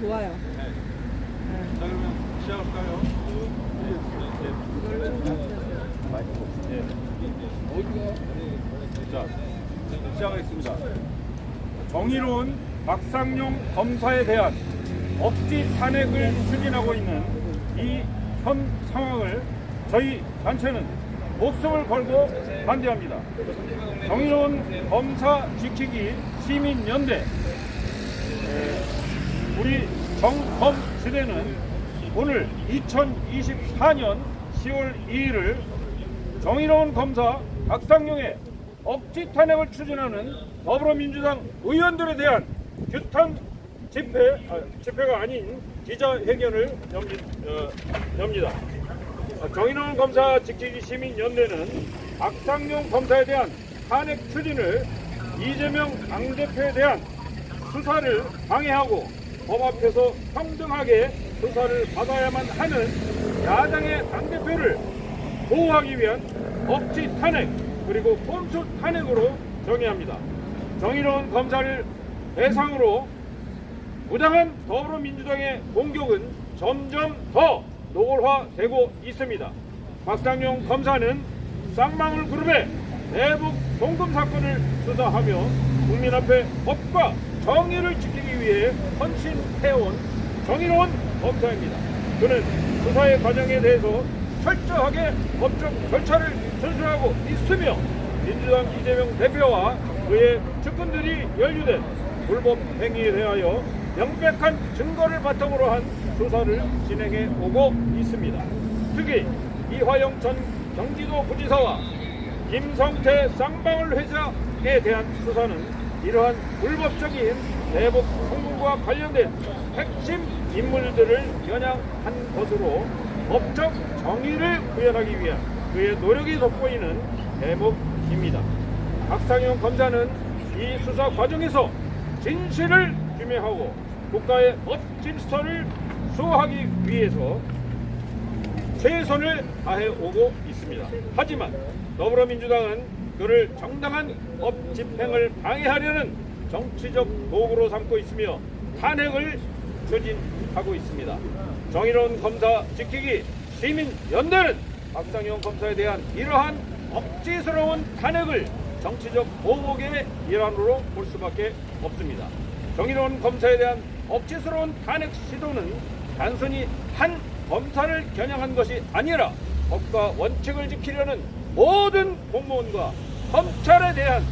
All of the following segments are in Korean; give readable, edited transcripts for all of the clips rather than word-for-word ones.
좋아요. 네. 자, 그러면 시작할까요? 자, 시작하겠습니다. 정의로운 박상용 검사에 대한 억지 탄핵을 추진하고 있는 이 현 상황을 저희 단체는 목숨을 걸고 반대합니다. 정의로운 검사 지키기 시민연대, 우리 정검지대는 오늘 2024년 10월 2일을 정의로운 검사 박상용의 억지 탄핵을 추진하는 더불어민주당 의원들에 대한 규탄 집회가 아닌 기자회견을 엽니다. 정의로운 검사 지키기 시민연대는 박상용 검사에 대한 탄핵 추진을 이재명 당대표에 대한 수사를 방해하고 법 앞에서 평등하게 수사를 받아야만 하는 야당의 당대표를 보호하기 위한 억지 탄핵 그리고 꼼수 탄핵으로 정의합니다. 정의로운 검사를 대상으로 부당한 더불어민주당의 공격은 점점 더 노골화되고 있습니다. 박상용 검사는 쌍방울 그룹의 내부 송금 사건을 수사하며 국민 앞에 법과 정의를 지키기 위해 헌신해온 정의로운 검사입니다. 그는 수사의 과정에 대해서 철저하게 법적 절차를 준수하고 있으며 민주당 이재명 대표와 그의 측근들이 연루된 불법 행위에 대하여 명백한 증거를 바탕으로 한 수사를 진행해 오고 있습니다. 특히 이화영 전 경기도부지사와 김성태 쌍방울 회장에 대한 수사는 이러한 불법적인 대북 송금과 관련된 핵심 인물들을 겨냥한 것으로 법적 정의를 구현하기 위한 그의 노력이 돋보이는 대목입니다. 박상용 검사는 이 수사 과정에서 진실을 규명하고 국가의 법질서를 수호하기 위해서 최선을 다해오고 있습니다. 하지만 더불어민주당은 그를 정당한 법 집행을 방해하려는 정치적 도구로 삼고 있으며 탄핵을 추진하고 있습니다. 정의로운 검사 지키기 시민연대는 박상용 검사에 대한 이러한 억지스러운 탄핵을 정치적 보복의 일환으로 볼 수밖에 없습니다. 정의로운 검사에 대한 억지스러운 탄핵 시도는 단순히 한 검사를 겨냥한 것이 아니라 법과 원칙을 지키려는 모든 공무원과 검찰에 대한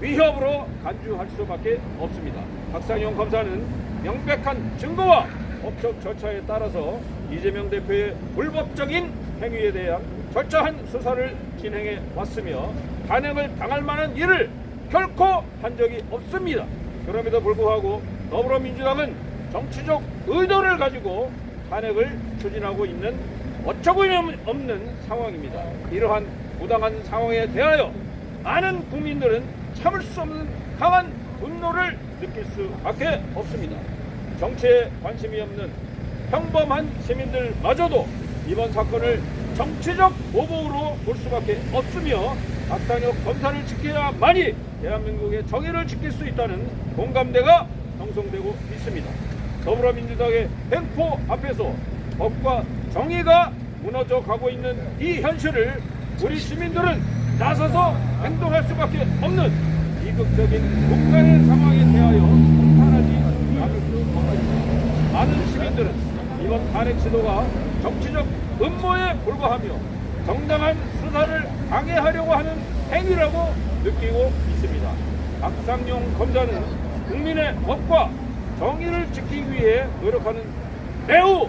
위협으로 간주할 수밖에 없습니다. 박상용 검사는 명백한 증거와 법적 절차에 따라서 이재명 대표의 불법적인 행위에 대한 철저한 수사를 진행해 왔으며 탄핵을 당할 만한 일을 결코 한 적이 없습니다. 그럼에도 불구하고 더불어민주당은 정치적 의도를 가지고 탄핵을 추진하고 있는 어처구니없는 상황입니다. 이러한 부당한 상황에 대하여 많은 국민들은 참을 수 없는 강한 분노를 느낄 수밖에 없습니다. 정치에 관심이 없는 평범한 시민들마저도 이번 사건을 정치적 보복으로 볼 수밖에 없으며 박상용 검사를 지켜야만이 대한민국의 정의를 지킬 수 있다는 공감대가 형성되고 있습니다. 더불어민주당의 횡포 앞에서 법과 정의가 무너져 가고 있는 이 현실을 우리 시민들은 나서서 행동할 수밖에 없는 비극적인 국가의 상황에 대하여 판단하지 않을 수 없습니다. 많은 시민들은 이번 탄핵 시도가 정치적 음모에 불과하며 정당한 수사를 방해하려고 하는 행위라고 느끼고 있습니다. 박상용 검사는 국민의 법과 정의를 지키기 위해 노력하는 매우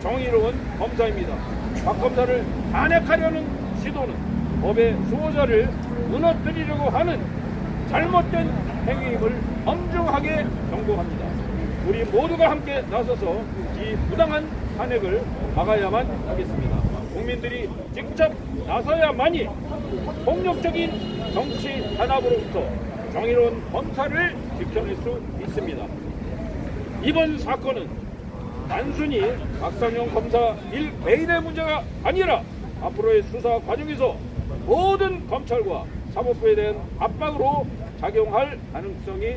정의로운 검사입니다. 박 검사를 탄핵하려는 시도는 법의 수호자를 무너뜨리려고 하는 잘못된 행위임을 엄중하게 경고합니다. 우리 모두가 함께 나서서 이 부당한 탄핵을 막아야만 하겠습니다. 국민들이 직접 나서야만이 폭력적인 정치 탄압으로부터 정의로운 검사를 지켜낼 수 있습니다. 이번 사건은 단순히 박상용 검사 개인의 문제가 아니라 앞으로의 수사 과정에서 모든 검찰과 사법부에 대한 압박으로 작용할 가능성이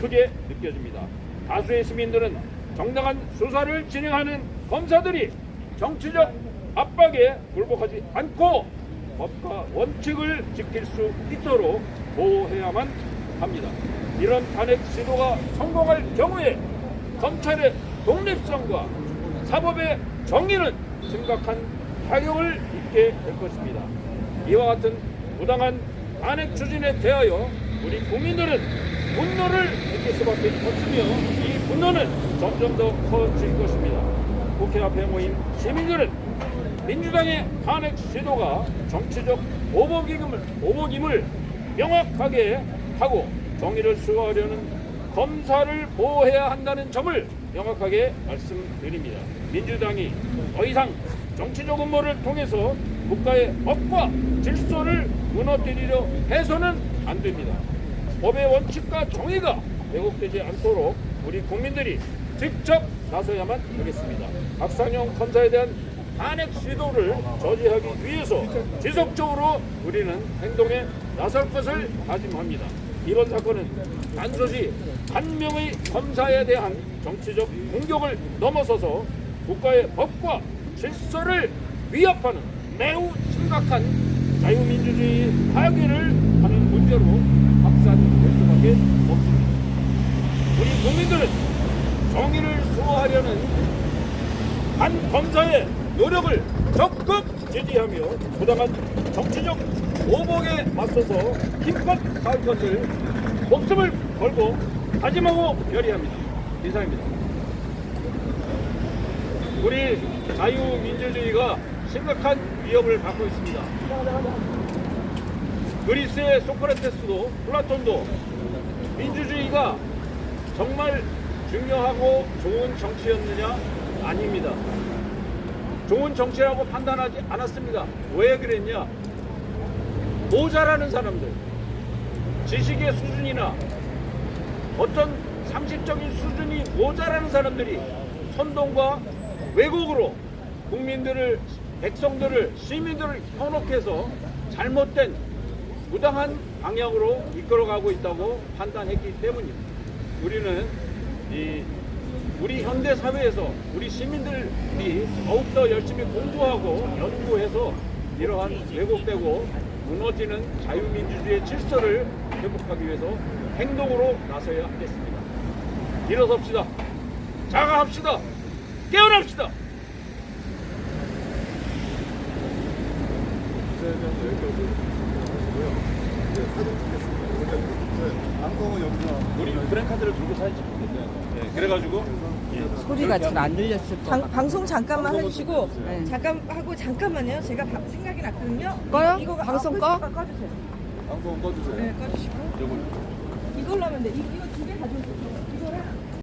크게 느껴집니다. 다수의 시민들은 정당한 수사를 진행하는 검사들이 정치적 압박에 굴복하지 않고 법과 원칙을 지킬 수 있도록 보호해야만 합니다. 이런 탄핵 시도가 성공할 경우에 검찰의 독립성과 사법의 정의는 심각한 타격을 입게 될 것입니다. 이와 같은 부당한 탄핵 추진에 대하여 우리 국민들은 분노를 느낄 수밖에 없으며 이 분노는 점점 더 커질 것입니다. 국회 앞에 모인 시민들은 민주당의 탄핵 시도가 정치적 오복임을 명확하게 하고 정의를 수호하려는 검사를 보호해야 한다는 점을 명확하게 말씀드립니다. 민주당이 더 이상 정치적 음모를 통해서 국가의 법과 질서를 무너뜨리려 해서는 안 됩니다. 법의 원칙과 정의가 왜곡되지 않도록 우리 국민들이 직접 나서야만 하겠습니다. 박상영 검사에 대한 탄핵 시도를 저지하기 위해서 지속적으로 우리는 행동에 나설 것을 다짐합니다. 이번 사건은 단순히 한 명의 검사에 대한 정치적 공격을 넘어서서 국가의 법과 질서를 위협하는 매우 심각한 자유민주주의 파괴를 하는 문제로 확산될 수밖에 없습니다. 우리 국민들은 정의를 수호하려는 한 검사의 노력을 적극 지지하며 부당한 정치적 오복에 맞서서 힘껏 할 것을 목숨을 걸고 다짐하고 결의합니다. 이상입니다. 우리 자유민주주의가 심각한 위협을 받고 있습니다. 그리스의 소크라테스도 플라톤도 민주주의가 정말 중요하고 좋은 정치였느냐? 아닙니다. 좋은 정치라고 판단하지 않았습니다. 왜 그랬냐? 모자라는 사람들, 지식의 수준이나 어떤 상식적인 수준이 모자라는 사람들이 선동과 왜곡으로 국민들을, 백성들을, 시민들을 현혹해서 잘못된 부당한 방향으로 이끌어가고 있다고 판단했기 때문입니다. 우리는 우리 현대 사회에서 우리 시민들이 더욱더 열심히 공부하고 연구해서 이러한 왜곡되고 무너지는 자유민주주의의 질서를 회복하기 위해서 행동으로 나서야 하겠습니다. 일어섭시다. 자각합시다. 깨어납시다. 방송은 여기서 우리 브랜카드를 들고 사진 찍거든요. 네, 그래가지고 소리가 잘 안 들렸을 거. 방송 잠깐만 해주시고 잠깐 하고 잠깐만요. 제가 생각이 났거든요. 꺼요? 이거 방송 꺼? 꺼주세요. 방송 꺼주세요. 네, 꺼주시고. 이걸로 하면 돼. 이거 두 개 가져오세요. 이거랑